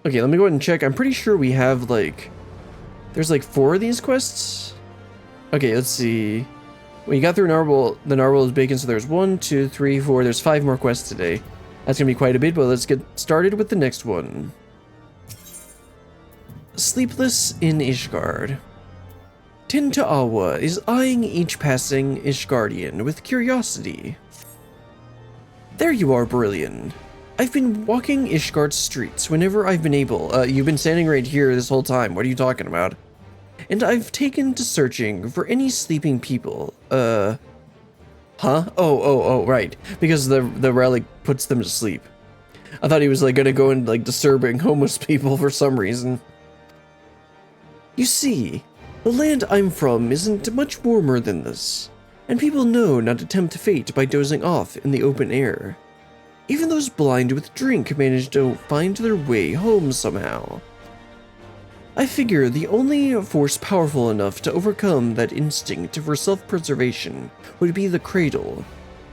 Okay, let me go ahead and check. I'm pretty sure we have, like... There's, like, 4 of these quests? Okay, let's see. Well, you got through Narwhal. The Narwhal is bacon, so there's 1, 2, 3, 4. There's 5 more quests today. That's gonna be quite a bit, but let's get started with the next one. Sleepless in Ishgard. Tentoawa is eyeing each passing Ishgardian with curiosity. There you are, Brilliant. I've been walking Ishgard's streets whenever I've been able. You've been standing right here this whole time. What are you talking about? And I've taken to searching for any sleeping people. Huh? Oh, right. Because the relic puts them to sleep. I thought he was, like, gonna go and, like, disturbing homeless people for some reason. You see, the land I'm from isn't much warmer than this, and people know not to tempt fate by dozing off in the open air. Even those blind with drink manage to find their way home somehow. I figure the only force powerful enough to overcome that instinct for self-preservation would be the cradle.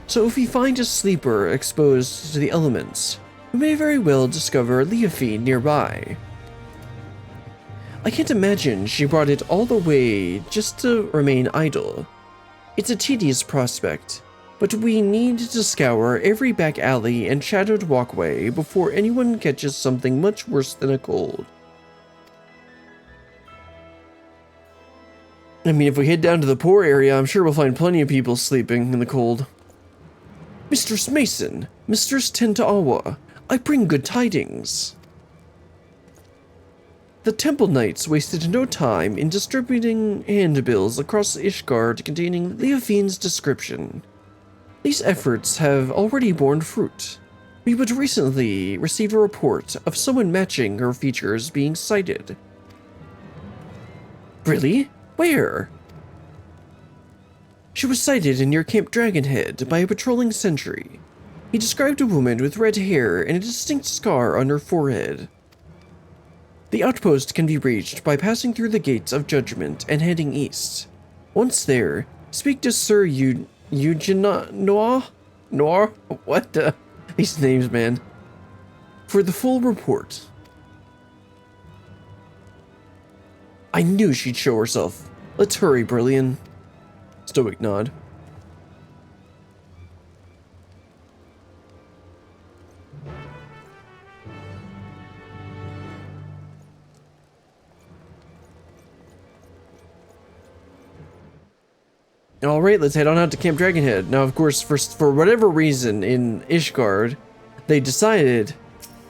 So if we find a sleeper exposed to the elements, we may very well discover Leafine nearby. I can't imagine she brought it all the way just to remain idle. It's a tedious prospect, but we need to scour every back alley and shadowed walkway before anyone catches something much worse than a cold. I mean, if we head down to the poor area, I'm sure we'll find plenty of people sleeping in the cold. Mistress Mason, Mistress Tentoawa, I bring good tidings. The Temple Knights wasted no time in distributing handbills across Ishgard containing Leafine's description. These efforts have already borne fruit. We but recently received a report of someone matching her features being sighted. Really? Where? She was sighted near Camp Dragonhead by a patrolling sentry. He described a woman with red hair and a distinct scar on her forehead. The outpost can be reached by passing through the Gates of Judgment and heading east. Once there, speak to Sir Noir? What? These names, man. For the full report. I knew she'd show herself. Let's hurry, Brilliant. Stoic nod. Alright, let's head on out to Camp Dragonhead. Now, of course, for whatever reason in Ishgard, they decided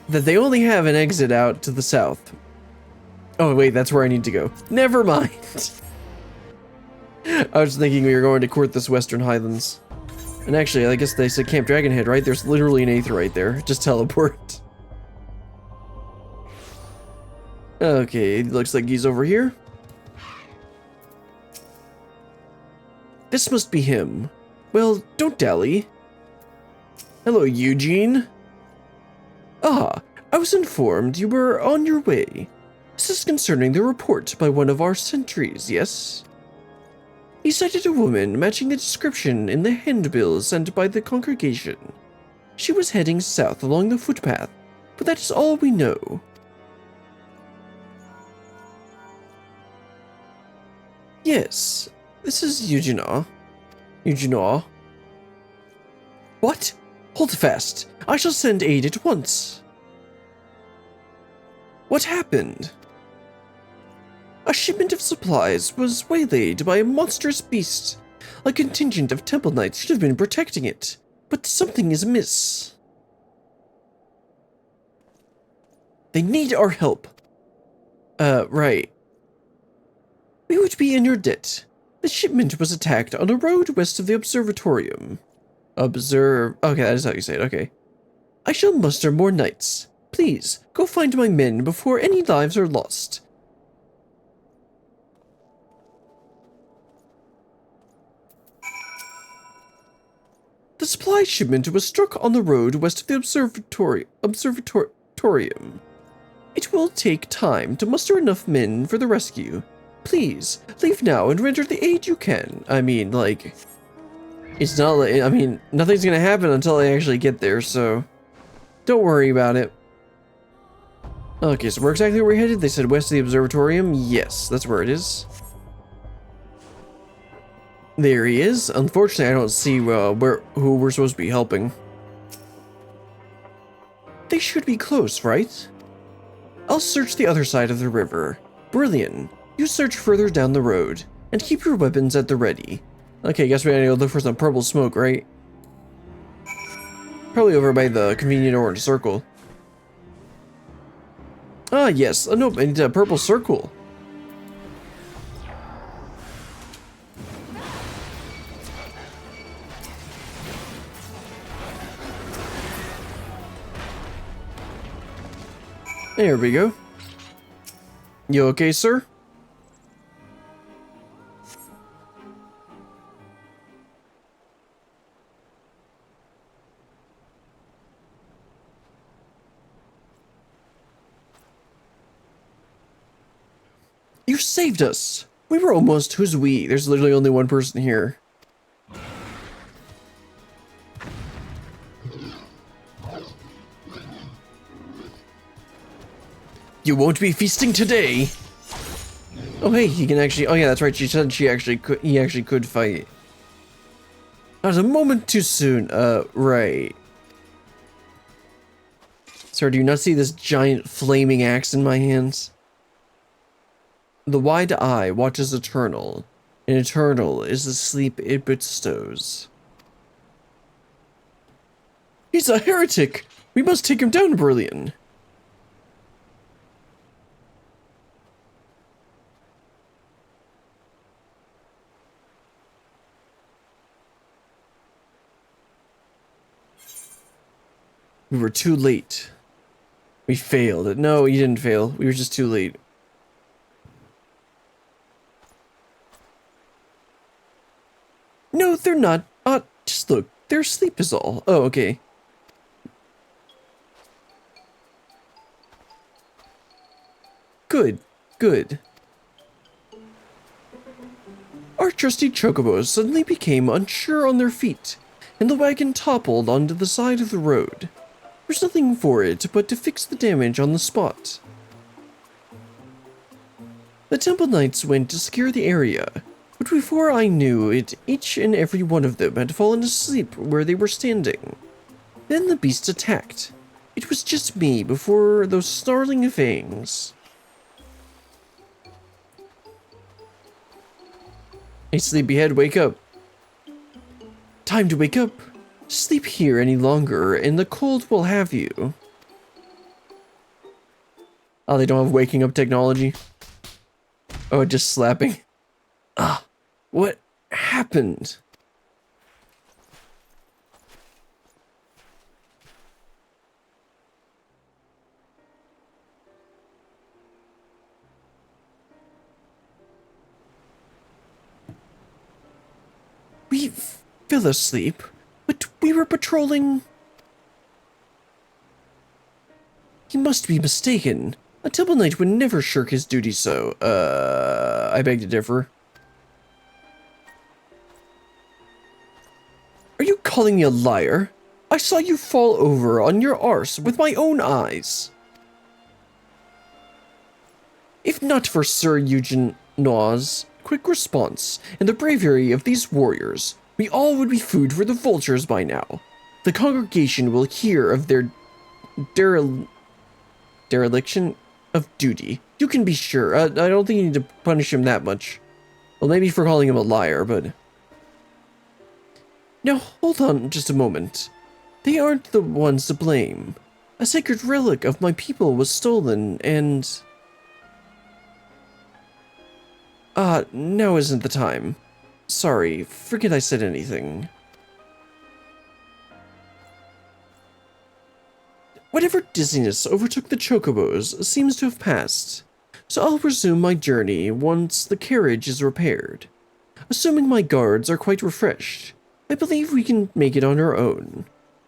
that they only have an exit out to the south. Oh, wait, that's where I need to go. Never mind. I was thinking we were going to court this Western Highlands. And actually, I guess they said Camp Dragonhead, right? There's literally an Aether right there. Just teleport. Okay, looks like he's over here. This must be him. Well, don't dally. Hello, Eugene. Ah, I was informed you were on your way. This is concerning the report by one of our sentries, yes? He cited a woman matching the description in the handbill sent by the congregation. She was heading south along the footpath, but that is all we know. Yes, this is Eugenia. Eugenia? What? Hold fast. I shall send aid at once. What happened? A shipment of supplies was waylaid by a monstrous beast. A contingent of Temple Knights should have been protecting it, but something is amiss. They need our help. Right. We would be in your debt. The shipment was attacked on a road west of the observatorium. Okay, that is how you say it, okay. I shall muster more knights. Please, go find my men before any lives are lost. The supply shipment was struck on the road west of the observatorium. It will take time to muster enough men for the rescue. Please, leave now and render the aid you can. I mean, like, it's not like, I mean, nothing's gonna happen until I actually get there, so don't worry about it. Okay, so we're exactly where we're headed. They said west of the observatorium. Yes, that's where it is. There he is. Unfortunately, I don't see who we're supposed to be helping. They should be close, right? I'll search the other side of the river. Brilliant. You search further down the road, and keep your weapons at the ready. Okay, guess we gotta go look for some purple smoke, right? Probably over by the convenient orange circle. Ah, yes. Oh, no, I need a purple circle. There we go. You okay, sir? You saved us! We were almost... Who's we? There's literally only one person here. You won't be feasting today! Oh hey, he can actually... Oh yeah, that's right, she said he actually could fight. Not a moment too soon, right. Sir, do you not see this giant flaming axe in my hands? The wide eye watches eternal, and eternal is the sleep it bestows. He's a heretic! We must take him down, Brilliant! We were too late. We failed. No, you didn't fail. We were just too late. No, they're not. Just look. They're asleep is all. Oh, okay. Good. Good. Our trusty chocobos suddenly became unsure on their feet, and the wagon toppled onto the side of the road. There's nothing for it but to fix the damage on the spot. The Temple Knights went to secure the area, but before I knew it, each and every one of them had fallen asleep where they were standing. Then the beast attacked. It was just me before those snarling fangs. Hey, sleepyhead, wake up. Time to wake up. Sleep here any longer, and the cold will have you. Oh, they don't have waking up technology? Oh, just slapping. Ah, what happened? We fell asleep, but we were patrolling. He must be mistaken. A Temple Knight would never shirk his duty so. I beg to differ. Are you calling me a liar? I saw you fall over on your arse with my own eyes. If not for Sir Eugen Naw's quick response and the bravery of these warriors, we all would be food for the vultures by now. The congregation will hear of their dereliction of duty. You can be sure. I don't think you need to punish him that much. Well, maybe for calling him a liar, but... Now, hold on just a moment. They aren't the ones to blame. A sacred relic of my people was stolen, and... now isn't the time. Sorry, forget I said anything. Whatever dizziness overtook the chocobos seems to have passed, so I'll resume my journey once the carriage is repaired. Assuming my guards are quite refreshed, I believe we can make it on our own.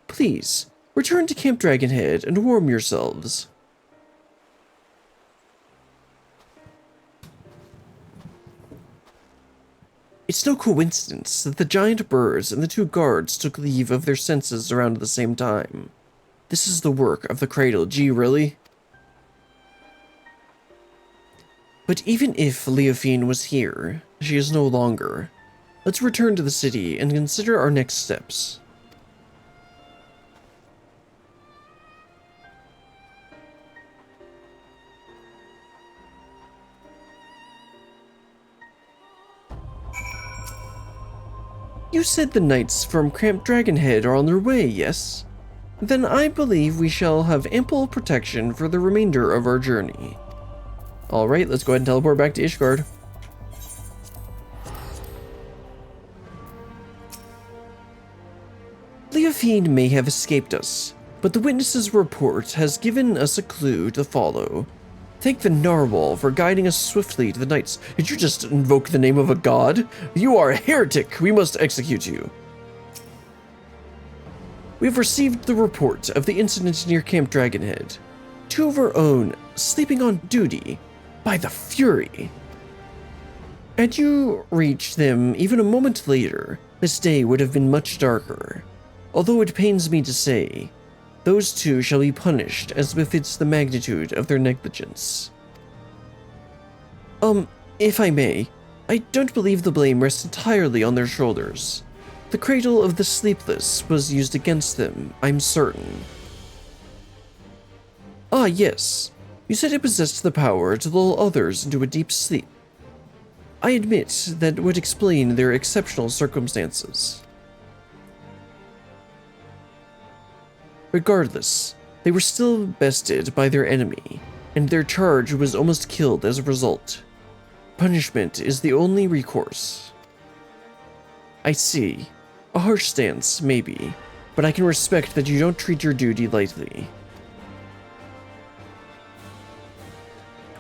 Please, return to Camp Dragonhead and warm yourselves. It's no coincidence that the giant birds and the two guards took leave of their senses around the same time. This is the work of the cradle. Gee, really? But even if Leofine was here, she is no longer. Let's return to the city and consider our next steps. You said the knights from Camp Dragonhead are on their way, yes? Then I believe we shall have ample protection for the remainder of our journey. Alright, let's go ahead and teleport back to Ishgard. Leofine may have escaped us, but the witness's report has given us a clue to follow. Thank the narwhal for guiding us swiftly to the knights. Did you just invoke the name of a god? You are a heretic! We must execute you. We have received the report of the incident near Camp Dragonhead. Two of our own, sleeping on duty, by the Fury. Had you reached them even a moment later, this day would have been much darker. Although it pains me to say, those two shall be punished as befits the magnitude of their negligence. If I may, I don't believe the blame rests entirely on their shoulders. The cradle of the Sleepless was used against them, I'm certain. Ah, yes. You said it possessed the power to lull others into a deep sleep. I admit that would explain their exceptional circumstances. Regardless, they were still bested by their enemy, and their charge was almost killed as a result. Punishment is the only recourse. I see. A harsh stance, maybe, but I can respect that you don't treat your duty lightly.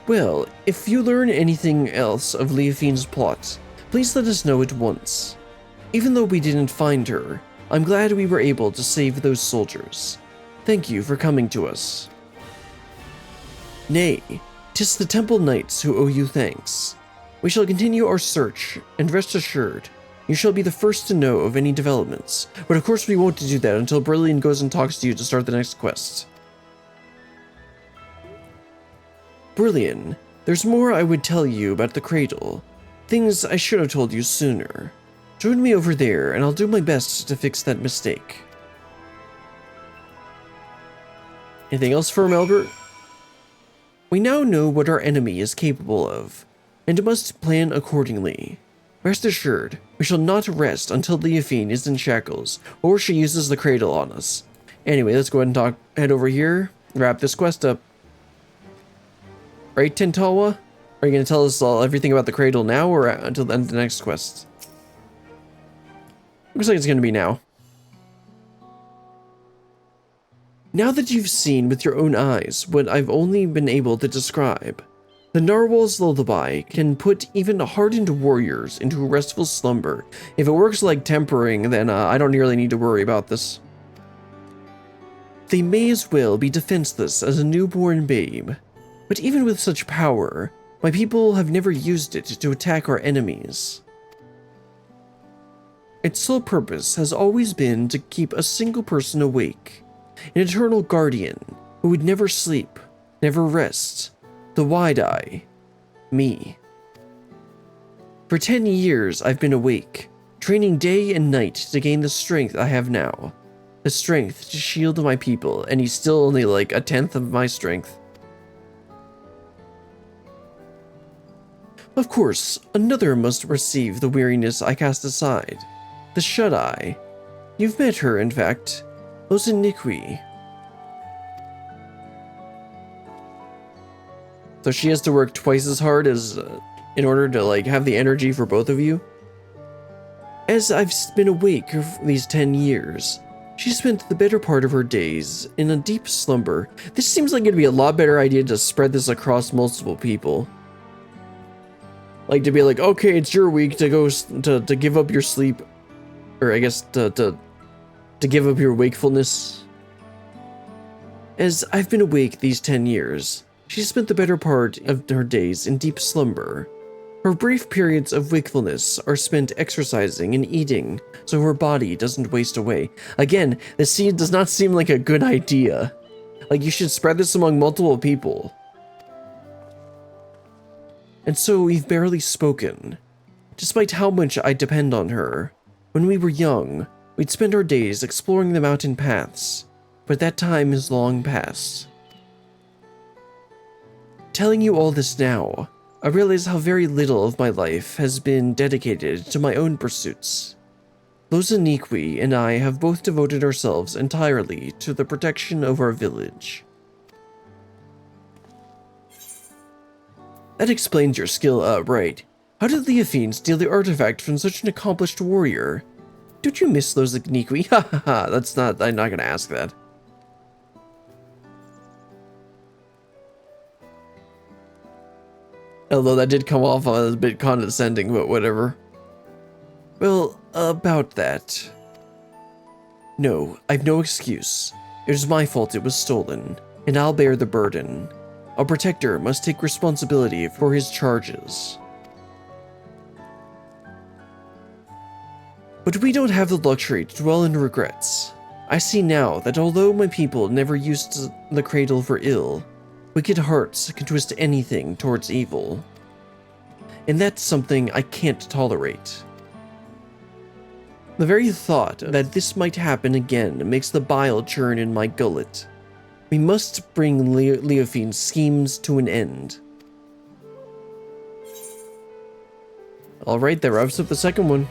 Well, if you learn anything else of Leofine's plot, please let us know at once. Even though we didn't find her, I'm glad we were able to save those soldiers. Thank you for coming to us. Nay, 'tis the Temple Knights who owe you thanks. We shall continue our search, and rest assured, you shall be the first to know of any developments, but of course we won't do that until Brillian goes and talks to you to start the next quest. Brillian, there's more I would tell you about the cradle. Things I should have told you sooner. Join me over there, and I'll do my best to fix that mistake. Anything else for him, Albert? We now know what our enemy is capable of, and must plan accordingly. Rest assured, we shall not rest until Leofine is in shackles, or she uses the cradle on us. Anyway, let's go ahead and head over here, wrap this quest up. Right, Tentoawa? Are you going to tell us everything about the cradle now, or until the end of the next quest? Looks like it's going to be now. Now that you've seen with your own eyes what I've only been able to describe, the narwhal's lullaby can put even hardened warriors into a restful slumber. If it works like tempering, then I don't nearly need to worry about this. They may as well be defenseless as a newborn babe, but even with such power, my people have never used it to attack our enemies. Its sole purpose has always been to keep a single person awake, an eternal guardian who would never sleep, never rest, the wide-eye, me. For 10 years I've been awake, training day and night to gain the strength I have now, the strength to shield my people, and he's still only like a tenth of my strength. Of course, another must receive the weariness I cast aside, the shut-eye. You've met her, in fact. Osiniqui. So she has to work twice as hard as in order to like have the energy for both of you? As I've been awake for these 10 years, she spent the better part of her days in a deep slumber. This seems like it'd be a lot better idea to spread this across multiple people. Like to be like, okay, it's your week to go to give up your sleep, or I guess to give up your wakefulness. As I've been awake these 10 years, she spent the better part of her days in deep slumber. Her brief periods of wakefulness are spent exercising and eating, so her body doesn't waste away. Again, this scene does not seem like a good idea. Like, you should spread this among multiple people. and so we've barely spoken. Despite how much I depend on her, when we were young, we'd spend our days exploring the mountain paths, but that time is long past. Telling you all this now, I realize how very little of my life has been dedicated to my own pursuits. Lozaniqui and I have both devoted ourselves entirely to the protection of our village. That explains your skill, right. How did Leophine steal the artifact from such an accomplished warrior? Don't you miss Lozaniqui? Ha ha ha, I'm not gonna ask that. Although that did come off as a bit condescending, but whatever. Well, about that. No, I've no excuse. It was my fault it was stolen, and I'll bear the burden. A protector must take responsibility for his charges. But we don't have the luxury to dwell in regrets. I see now that although my people never used the cradle for ill, wicked hearts can twist anything towards evil. And that's something I can't tolerate. The very thought that this might happen again makes the bile churn in my gullet. We must bring Leophine's schemes to an end. Alright, that wraps up the second one.